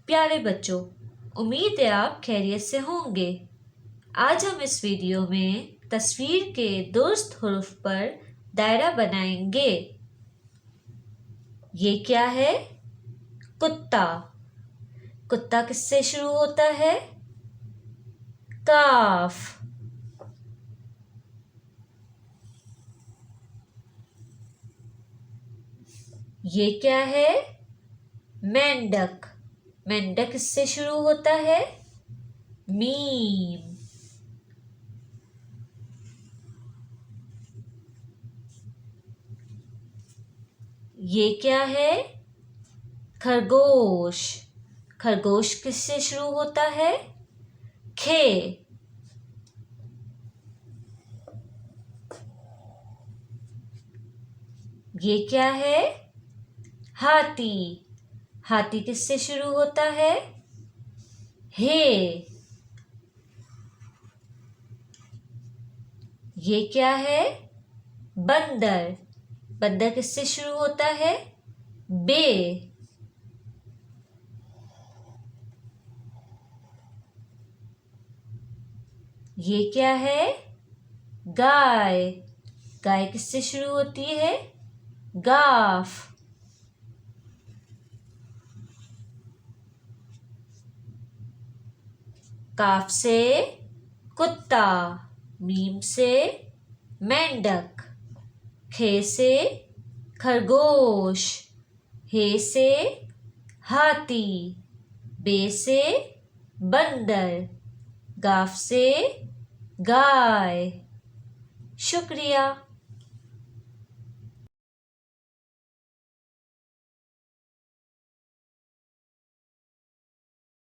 प्यारे बच्चों, उम्मीद है आप खैरियत से होंगे। आज हम इस वीडियो में तस्वीर के दुरुस्त हुरूफ पर दायरा बनाएंगे। ये क्या है? कुत्ता। कुत्ता किससे शुरू होता है? काफ। ये क्या है? मेंढक। मेंढक किससे शुरू होता है? मीम। ये क्या है? खरगोश। खरगोश किससे शुरू होता है? खे। ये क्या है? हाथी। हाथी किससे शुरू होता है? हे। ये क्या है? बंदर। बंदर किससे शुरू होता है? बे। ये क्या है? गाय। गाय किससे शुरू होती है? गाफ। काफ से कुत्ता। मीम से मेंढक। खे से खरगोश। हे से हाथी। बे से बंदर। गाफ से गाय। शुक्रिया।